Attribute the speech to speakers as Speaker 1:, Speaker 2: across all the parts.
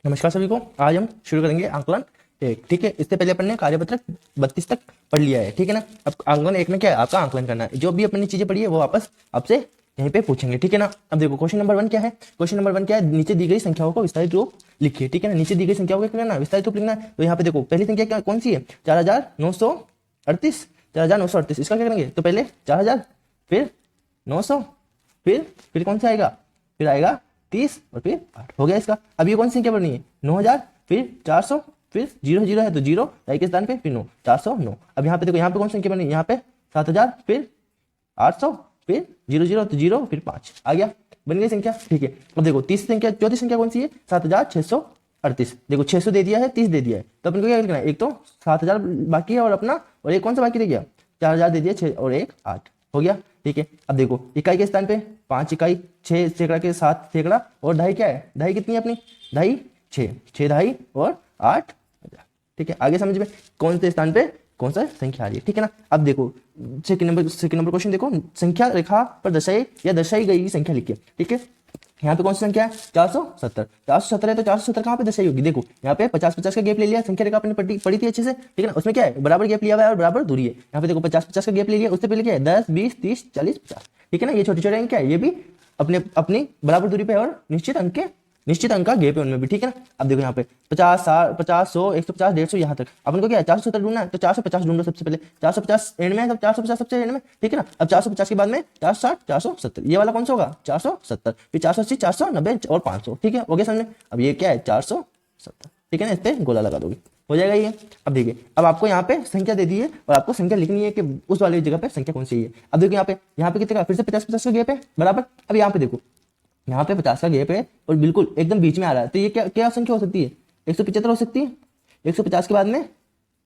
Speaker 1: नमस्कार सभी को। आज हम शुरू करेंगे आंकलन एक। ठीक है, इससे पहले अपन ने कार्यपत्रक 32 तक पढ़ लिया है। ठीक है ना। अब आंकलन एक में क्या है, आपका आंकलन करना है। जो भी अपनी चीजें पढ़ी है वो वापस आपसे यहीं पे पूछेंगे। ठीक है ना। अब देखो क्वेश्चन नंबर 1 क्या है। क्वेश्चन नंबर 1 क्या है, नीचे दी गई संख्याओं को विस्तारित रूप लिखिए। ठीक है ना। नीचे दी गई संख्याओं को क्या करना है, विस्तारित रूप लिखना है। तो यहाँ पे देखो पहली संख्या क्या कौन सी है, 4938। 4938 इसका क्या करेंगे, तो पहले 4000, फिर 900, फिर कौन सा आएगा, फिर आएगा 30 और फिर 8 हो गया इसका। अब ये कौन सी संख्या बढ़नी है, 9000, फिर 400, फिर 0 है तो 0 दाई के स्थान पे, फिर 9, 409। अब यहाँ पे देखो, यहाँ पे कौन सी संख्या बढ़नी है, यहाँ पे 7000, फिर 800, फिर 0 तो 0, फिर 5 आ गया, बन गई संख्या। ठीक है। अब देखो तीसरी संख्या, चौथी संख्या कौन सी है, 7638। देखो 600 दे दिया है, 30 दे दिया है, तो अपन को क्या लिखना है, एक तो 7000 बाकी है और अपना, और एक कौन सा बाकी रह गया, 4000 दे दिया, 6 और 1 8 हो गया। ठीक है। अब देखो इकाई के स्थान पे 5 इकाई, 6 सैकड़ा के 7 सैकड़ा, और ढाई क्या है, ढाई कितनी है अपनी, ढाई 6 ढाई और 8 हजार। ठीक है। आगे समझ में कौन से स्थान पे कौन सा संख्या आ रही है। ठीक है ना। अब देखो सेकंड नंबर क्वेश्चन देखो, संख्या रेखा पर दर्शाई या दर्शाई गई संख्या लिखिए। ठीक है। यहाँ पे कौन सी संख्या है, 470। 470 है तो 470 कहाँ पे दर्शाई होगी, देखो यहाँ पे 50-50 का गैप ले लिया, संख्या रेखा अपने पढ़ी थी अच्छे से। ठीक है ना। उसमें क्या है, बराबर गैप लिया हुआ है और बराबर दूरी है। यहाँ पे देखो 50-50 का गैप ले लिया, उससे पहले क्या है, 10 20 30 40 50। ठीक है ना। ये छोटे छोटे अंक क्या है, ये भी अपने अपनी बराबर दूरी पे और निश्चित अंक का गैप है उनमें भी। ठीक है ना। अब देखो यहाँ पे 50 50 100 150 150 यहाँ तक अपन को क्या है, 470 ढूंढना है, तो 450 ढूंढो सबसे पहले। 450 एंड में है, तो 450 सबसे एंड में। ठीक है ना। अब 450 के बाद में 460 470, ये वाला कौन सा होगा, 470, फिर 480 490 और 500। ठीक है, हो गया समझ। अब ये क्या है, 470। ठीक है ना। इस पे गोला लगा दोगे, हो जाएगा ये। अब देखिए, अब आपको यहाँ पे संख्या दे दी है और आपको संख्या लिखनी है कि उस वाली जगह पे संख्या कौन सी है। अब देखिए यहाँ पे कितने का, फिर से 50-50 का गैप है बराबर। अब यहाँ पे देखो, यहाँ पे 50 का गैप है और बिल्कुल एकदम बीच में आ रहा है, तो ये क्या क्या संख्या हो सकती है, 175 हो सकती है। 150 के बाद में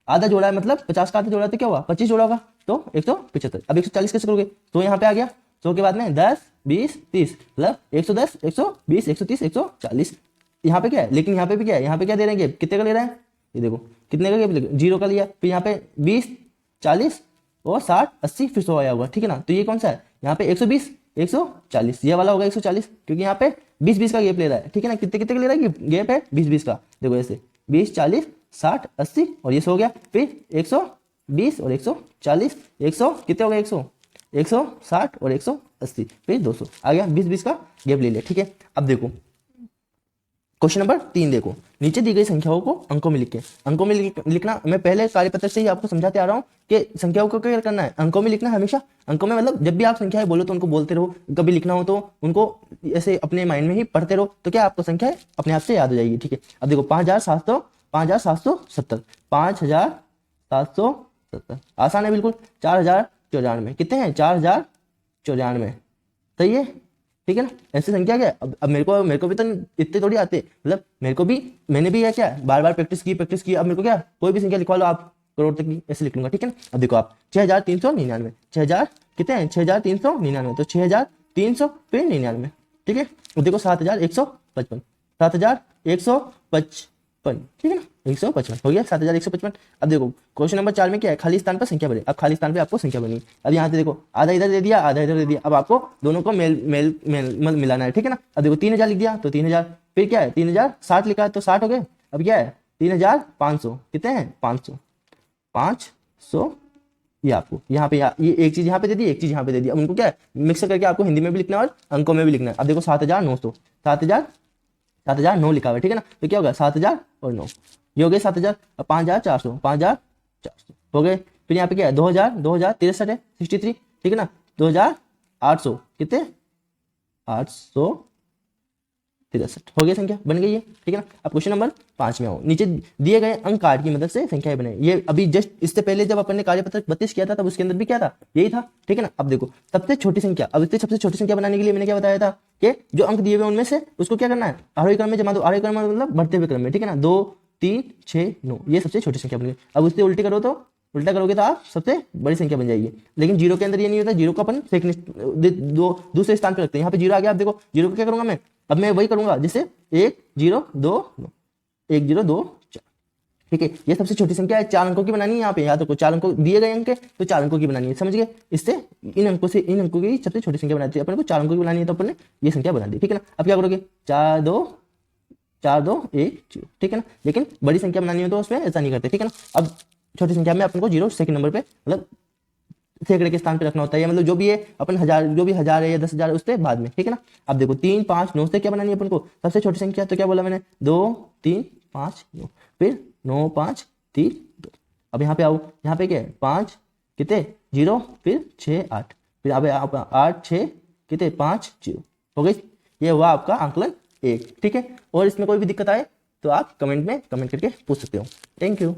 Speaker 1: आधा जोड़ा है, मतलब 50 का आधा जोड़ा है तो क्या हुआ, 25 जोड़ा होगा, तो 175। अब 140 कैसे करोगे, तो यहाँ पे आ गया 100 के बाद में 10 20 30, मतलब 110 120 130 140। यहाँ पे क्या है, लेकिन यहाँ पे भी क्या है, यहाँ पे क्या दे रहे हैं गैप, कितने का ले रहा है, ये देखो कितने का गैप, 0 का लिया, फिर यहाँ पे 20 40 और 60 80 फिर 100 आया हुआ। ठीक है ना। तो ये कौन सा है, यहाँ पे 120 140, ये वाला होगा 140, क्योंकि यहाँ पे 20-20 का गैप ले रहा है। ठीक है ना। कितने कितने का ले रहा है गैप है, 20-20 का। देखो ऐसे 20 40 60 80 और ये 100 हो गया, फिर 120 और 140, 100 कितने हो गए, 160 और 180, फिर 200 आ गया, 20-20 का गैप ले लिया। ठीक है। अब देखो क्वेश्चन नंबर 3 देखो, नीचे दी गई संख्याओं को अंकों में लिखें। अंकों में लिखना मैं पहले कार्यपत्र से ही आपको समझाते आ रहा हूँ कि संख्याओं को क्या करना है, अंकों में लिखना है हमेशा। अंकों में मतलब जब भी आप संख्याएं बोलो तो उनको बोलते रहो, कभी लिखना हो तो उनको ऐसे अपने माइंड में ही पढ़ते रहो, तो क्या आपको संख्या अपने आप से याद हो जाएगी। ठीक है। अब देखो 5770, 5770 आसान है बिल्कुल। 4094 कितने हैं, 4094, सही है। ठीक है ना। ऐसी संख्या क्या है, अब मेरे को भी तो इतने थोड़ी आते, मतलब मैंने भी क्या बार बार प्रैक्टिस की। अब मेरे को क्या कोई भी संख्या लिखवा लो आप, करोड़ तक की ऐसे लिख लूंगा। ठीक है ना। अब देखो आप 6399, 6000 कितने हैं, 6399, तो 6300 फिर 99। ठीक है। अब देखो 7155, 7155। ठीक है ना, 155 हो गया, 7155। अब देखो क्वेश्चन नंबर 4 में क्या है, खाली स्थान पर संख्या बने। अब खाली स्थान पे आपको संख्या बनी, अब यहाँ से देखो आधा इधर दे दिया आधा इधर दे दिया, अब आपको दोनों को मिलाना है। ठीक है ना। अब देखो 3000 लिख दिया तो 3000, फिर क्या है 3060 लिखा है तो 60 हो गए। अब क्या है 3500, कितने हैं 500। ये आपको यहाँ पे ये एक चीज यहाँ पे दे दी, एक चीज यहाँ पे दे दी। अब उनको क्या है मिक्स करके आपको हिंदी में भी लिखना है और अंकों में भी लिखना है। अब देखो 7900, 7009 लिखा हुआ है। ठीक है ना। तो क्या होगा 7000 और 9, ये हो गए 7000। अब 5400, 5400 हो गए। फिर यहाँ पे क्या है 2000, 2063 है 63। ठीक है ना। 2800 कितने, 863 हो गया, संख्या बन गई है। ठीक है ना। अब क्वेश्चन नंबर 5 में आओ, नीचे दिए गए अंक कार्ड की मदद से संख्याएं बनाए। ये अभी जस्ट इससे पहले जब अपन ने कार्यपत्र 32 किया था तब उसके अंदर भी क्या था, यही था। ठीक है ना। अब देखो सबसे छोटी संख्या, अब इससे सबसे छोटी संख्या बनाने के लिए मैंने क्या बताया था कि जो अंक दिए हुए उनमें से उसको क्या करना है, आरोही क्रम में जमा दो। आरोही क्रम मतलब बढ़ते हुए क्रम में। ठीक है ना। 2 3 6 9, ये सबसे छोटी संख्या बन गई। अब उससे उल्टी करो तो उल्टा करोगे तो आप सबसे बड़ी संख्या बन जाएगी। लेकिन जीरो के अंदर ये नहीं होता, जीरो को अपन दूसरे स्थान पर रखते हैं। यहाँ पे जीरो आ गया। आप देखो जीरो को क्या करूंगा मैं, अब मैं वही करूंगा जिससे 1 0 2 9, 1 0 2 4। ठीक है। ये सबसे छोटी संख्या है, 4 अंकों की बनानी है। यहाँ पे याद रखो 4 अंकों दिए गए अंक है तो 4 अंकों की बनानी है, समझ गए। इससे इन अंकों की सबसे छोटी संख्या बनाती है, अपन को 4 अंकों की बनानी है तो अपन ने ये संख्या बना दी। ठीक है ना। अब क्या करोगे 4 2 4 2 1 0, ठीक है ना। लेकिन बड़ी संख्या बनानी हो तो उसमें ऐसा नहीं करते, ठीक है ना। अब छोटी संख्या में अपन को 0 सेकंड नंबर पे मतलब सैकड़े के स्थान पे रखना होता है, मतलब जो भी है अपन हजार, जो भी 1000 है या 10,000 उससे बाद में, ठीक है ना। अब देखो 3 5 9 से क्या बनानी है अपन को, सबसे छोटी संख्या, तो क्या बोला मैंने 2 3 5 9, फिर 9 5 3 2। अब यहाँ पे आओ, यहाँ पे क्या है 5 कितने 0, फिर 6 8, फिर अब 8 6 कितने 5 0 हो गई। ये हुआ आपका आंकलन 1, ठीक है। और इसमें कोई भी दिक्कत आए तो आप कमेंट में कमेंट करके पूछ सकते हो। Thank you.